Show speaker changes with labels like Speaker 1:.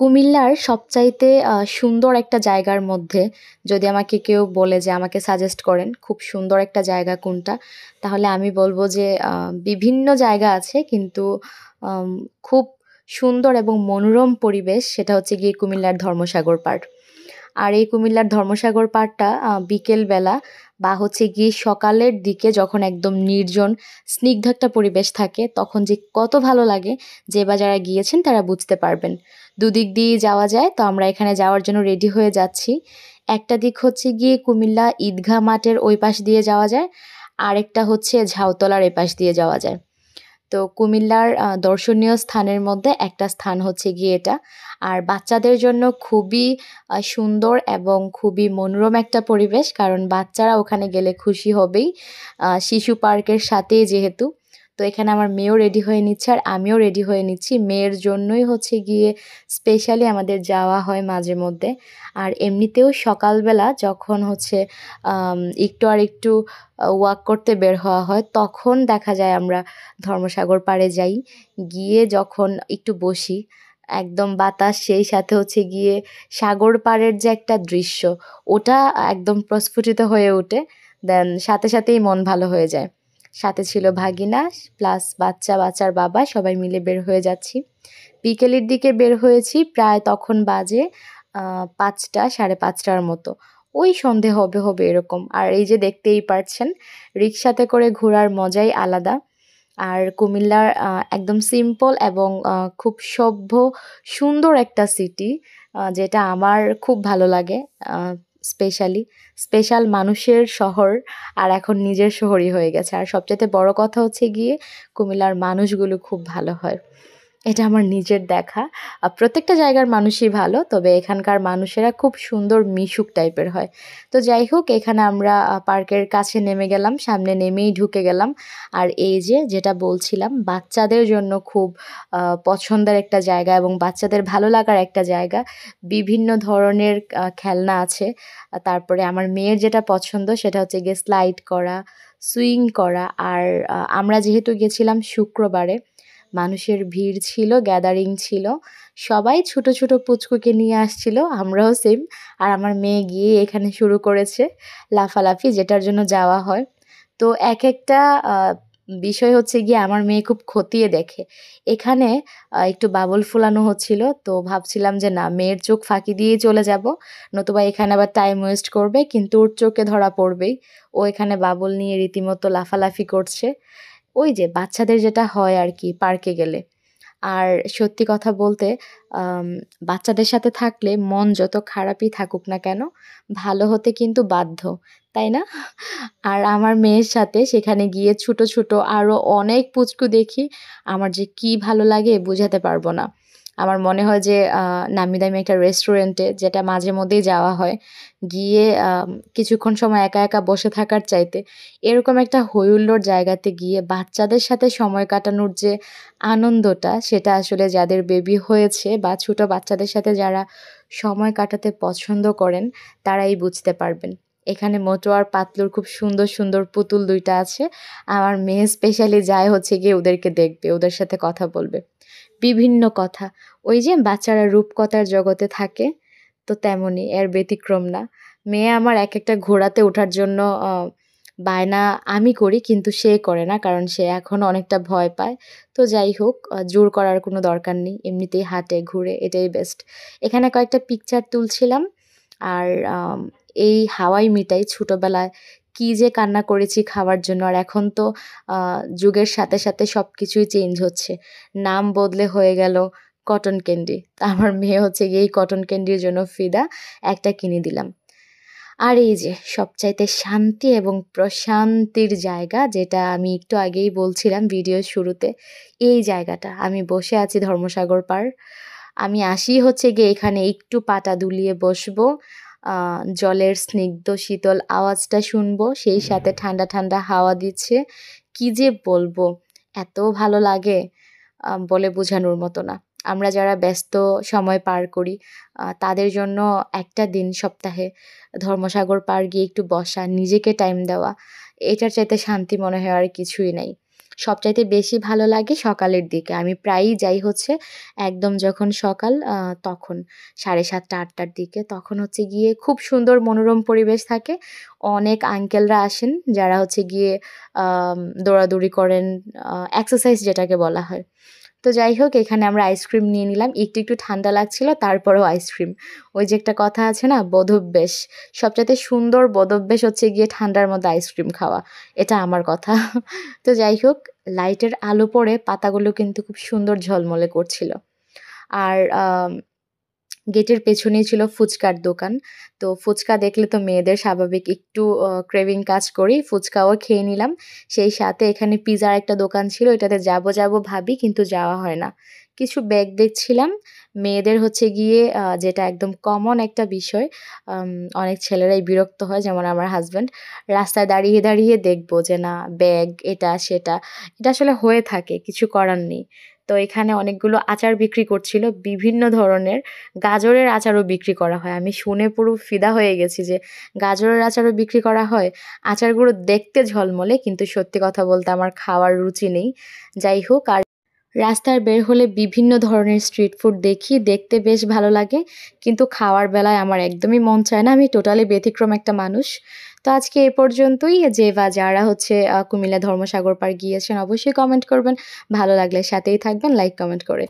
Speaker 1: কুমিল্লার সবচাইতে সুন্দর একটা জায়গার মধ্যে যদি আমাকে কেউ বলে যে আমাকে সাজেস্ট করেন খুব সুন্দর একটা জায়গা কোনটা? তাহলে আমি বলব যে বিভিন্ন জায়গা আছে কিন্তু আম খুব সুন্দর এবং মনোরম পরিবেশ সেটা হচ্ছে গিয়ে কুমিল্লার ধর্মসাগর পাড়। আর এই কুমিল্লার ধর্মসাগর পাড়টা বিকেলবেলা বা হচ্ছে গিয়ে সকালের দিকে যখন একদম নির্জন স্নিগ্ধ একটা পরিবেশ থাকে তখন যে কত ভালো লাগে যে বা যারা গিয়েছেন তারা বুঝতে পারবেন। দুদিক দিয়েই যাওয়া যায়, তো আমরা এখানে যাওয়ার জন্য রেডি হয়ে যাচ্ছি। একটা দিক হচ্ছে গিয়ে কুমিল্লা ঈদগাহ মাঠের ওই পাশ দিয়ে যাওয়া যায়, আরেকটা হচ্ছে ঝাউতলার এপাশ দিয়ে যাওয়া যায়। তো কুমিল্লার দর্শনীয় স্থানের মধ্যে একটা স্থান হচ্ছে গিয়ে এটা। আর বাচ্চাদের জন্য খুবই সুন্দর এবং খুবই মনোরম একটা পরিবেশ, কারণ বাচ্চারা ওখানে গেলে খুশি হবেই। শিশু পার্কের সাথেই যেহেতু। তো এখানে আমার মেয়েও রেডি হয়ে নিচ্ছে আর আমিও রেডি হয়ে নিচ্ছি। মেয়ের জন্যই হচ্ছে গিয়ে স্পেশালি আমাদের যাওয়া হয় মাঝে মধ্যে। আর এমনিতেও সকালবেলা যখন হচ্ছে একটু আর একটু ওয়াক করতে বের হওয়া হয় তখন দেখা যায় আমরা ধর্মসাগর পাড়ে যাই। গিয়ে যখন একটু বসি, একদম বাতাস সেই সাথে হচ্ছে গিয়ে সাগর পাড়ের যে একটা দৃশ্য, ওটা একদম প্রস্ফুটিত হয়ে ওঠে। দেন সাথে সাথেই মন ভালো হয়ে যায়। সাথে ছিল ভাগিনা প্লাস বাচ্চা, বাচ্চার বাবা সবাই মিলে বের হয়ে যাচ্ছি। বিকেলের দিকে বের হয়েছি, প্রায় তখন বাজে ৫টা ৫:৩০টার মতো। ওই সন্ধে হবে এরকম। আর এই যে দেখতেই পারছেন রিক্সাতে করে ঘোরার মজাই আলাদা। আর কুমিল্লার একদম সিম্পল এবং খুব সভ্য সুন্দর একটা সিটি, যেটা আমার খুব ভালো লাগে। আ স্পেশাল মানুষের শহর, আর এখন নিজের শহরই হয়ে গেছে। আর সবচাইতে বড় কথা হচ্ছে গিয়ে কুমিল্লার মানুষগুলো খুব ভালো হয়। এটা আমার নিজের দেখা। প্রত্যেকটা জায়গার মানুষই ভালো, তবে এখানকার মানুষেরা খুব সুন্দর মিশুক টাইপের হয়। তো যাই হোক, এখানে আমরা পার্কের কাছে নেমে গেলাম, সামনে নেমেই ঢুকে গেলাম। আর এই যে যেটা বলছিলাম বাচ্চাদের জন্য খুব পছন্দের একটা জায়গা এবং বাচ্চাদের ভালো লাগার একটা জায়গা। বিভিন্ন ধরনের খেলনা আছে। তারপরে আমার মেয়ের যেটা পছন্দ সেটা হচ্ছে গিয়ে স্লাইড করা, সুইং করা। আর আমরা যেহেতু গেছিলাম শুক্রবারে, মানুষের ভিড় ছিল, গ্যাদারিং ছিল। সবাই ছোট, ছোট পুচকুকে নিয়ে আসছিল, আমরাও সেম। আর আমার মেয়ে গিয়ে এখানে শুরু করেছে লাফালাফি, যেটার জন্য যাওয়া হয়। তো একেকটা আ বিষয় হচ্ছে গিয়ে আমার মেয়ে খুব খতিয়ে দেখে। এখানে একটু বাবুল ফুলানো হচ্ছিল, তো ভাবছিলাম যে না, মেয়ের চোখ ফাঁকি দিয়েই চলে যাব। নতুবা এখানে আবার টাইম ওয়েস্ট করবে, কিন্তু ওর চোখে ধরা পড়বেই। ও এখানে বাবুল নিয়ে রীতিমতো লাফালাফি করছে। ওই যে বাচ্চাদের যেটা হয় আরকি পার্কে গেলে। আর সত্যি কথা বলতে আম বাচ্চাদের সাথে থাকলে মন যত খারাপই থাকুক না কেন, ভালো হতে কিন্তু বাধ্য। তাই না? আর আমার মেয়ের সাথে সেখানে গিয়ে ছোট, ছোট আরো অনেক পুচকু দেখি। আমার যে কি ভালো লাগে বোঝাতে পারব না। আমার মনে হয় যে নামি দামি একটা রেস্টুরেন্টে, যেটা মাঝে মধ্যেই যাওয়া হয়, গিয়ে কিছুক্ষণ সময় একা, একা বসে থাকার চাইতে এরকম একটা হই-হুল্লোড় জায়গাতে গিয়ে বাচ্চাদের সাথে সময় কাটানোর যে আনন্দটা, সেটা আসলে যাদের বেবি হয়েছে বা ছোট বাচ্চাদের সাথে যারা সময় কাটাতে পছন্দ করেন তারাই বুঝতে পারবেন। এখানে মোটু আর পাতলুর খুব সুন্দর, সুন্দর পুতুল ২ টা আছে। আমার মেয়ে স্পেশালি যায় হচ্ছে গিয়ে ওদেরকে দেখবে, ওদের সাথে কথা বলবে। বিভিন্ন কথা। ওই যে বাচ্চারা রূপকথার জগতে থাকে, তো তেমনই, এর ব্যতিক্রম না। মেয়ে আমার একেকটা ঘোড়াতে ওঠার জন্য আ বায়না আমি করি, কিন্তু সে করে না, কারণ সে এখনো অনেকটা ভয় পায়। তো যাই হোক, জোর করার কোনো দরকার নেই। এমনিতেই হাঁটে, ঘুরে, এটাই বেস্ট। এখানে কয়েকটা পিকচার তুলছিলাম। আর এই হাওয়াই মিঠাই ছোটবেলায় কি যে কান্না করেছি খাওয়ার জন্য। আর এখন তো আ যুগের সাথে, সাথে সবকিছুই চেঞ্জ হচ্ছে। নাম বদলে হয়ে গেল কটন ক্যান্ডি। তো আমার মেয়ে হচ্ছে গিয়ে এই কটন ক্যান্ডির জন্য ফিদা। একটা কিনে দিলাম। আর এই যে সবচাইতে শান্তি এবং প্রশান্তির জায়গা, যেটা আমি একটু আগেই বলছিলাম ভিডিওর শুরুতে, এই জায়গাটা। আমি বসে আছি ধর্মসাগর পাড়। আমি আসিই হচ্ছে গিয়ে এখানে একটু পাটা দুলিয়ে বসবো। আ জলের স্নিগ্ধ শীতল আওয়াজটা শুনবো। সেই সাথে ঠান্ডা, ঠান্ডা হাওয়া দিচ্ছে। কি যে বলবো! এত ভালো লাগে বলে বোঝানোর মতো না। আমরা যারা ব্যস্ত সময় পার করি, তাদের জন্য একটা দিন সপ্তাহে ধর্মসাগর পাড় গিয়ে একটু বসা, নিজেকে টাইম দেওয়া, এটার চাইতে শান্তি মনে হয় আর কিছুই নাই। সবচাইতে বেশি ভালো লাগে সকালের দিকে। আমি প্রায়ই যাই হচ্ছে একদম যখন সকাল তখন 7:30 8টার দিকে। তখন হচ্ছে গিয়ে খুব সুন্দর মনোরম পরিবেশ থাকে। অনেক আঙ্কেলরা আসেন যারা হচ্ছে গিয়ে দৌড়াদৌড়ি করেন, এক্সারসাইজ যেটাকে বলা হয়। তো যাই হোক এখানে আমরা আইসক্রিম নিয়ে নিলাম। একটু ঠান্ডা লাগছিল তারপরেও আইসক্রিম। ওই যে একটা কথা আছে না বদভ্যাস। সবচাইতে সুন্দর বদভ্যাস হচ্ছে গিয়ে ঠান্ডার মধ্যে আইসক্রিম খাওয়া। এটা আমার কথা। তো যাই হোক লাইটের আলো পড়ে পাতাগুলো কিন্তু খুব সুন্দর ঝলমলে করছিল। আর গেটের পেছনেই ছিল ফুচকার দোকান। তো ফুচকা দেখলে তো মেয়েদের স্বাভাবিক একটু ক্রেভিং কাজ করেই ফুচকাও খেয়ে নিলাম। সেই সাথে এখানে পিজ্জার একটা দোকান ছিল, এটাতে যাবো ভাবি কিন্তু যাওয়া হয় না। কিছু ব্যাগ দেখছিলাম। মেয়েদের হচ্ছে গিয়ে যেটা একদম কমন একটা বিষয়, আম অনেক ছেলেরাই বিরক্ত হয় যেমন আমার হাসব্যান্ড। রাস্তায় দাঁড়িয়ে দেখবো যে না ব্যাগ এটা সেটা। এটা আসলে হয়ে থাকে, কিছু করার নেই। তো এখানে অনেকগুলো আচার বিক্রি করছিল বিভিন্ন ধরনের। গাজরের আচারও বিক্রি করা হয়। আমি শুনে পুরো ফিদা হয়ে গেছি যে গাজরের আচারও বিক্রি করা হয়। আচারগুলো দেখতে ঝলমলে কিন্তু সত্যি কথা বলতে আমার খাওয়ার রুচি নেই। যাই হোক আর রাস্তায় বের হলে বিভিন্ন ধরনের স্ট্রিট ফুড দেখি, দেখতে বেশ ভালো লাগে। কিন্তু খাওয়ার বেলায় আমার একদমই মন চায় না। আমি টোটালি ব্যতিক্রম একটা মানুষ। তো আজকে এ পর্যন্তই। যে বা যারা হচ্ছে কুমিল্লা ধর্মসাগর পার্ক গিয়েছেন অবশ্যই কমেন্ট করবেন। ভালো লাগলে সাথেই থাকবেন লাইক কমেন্ট করে।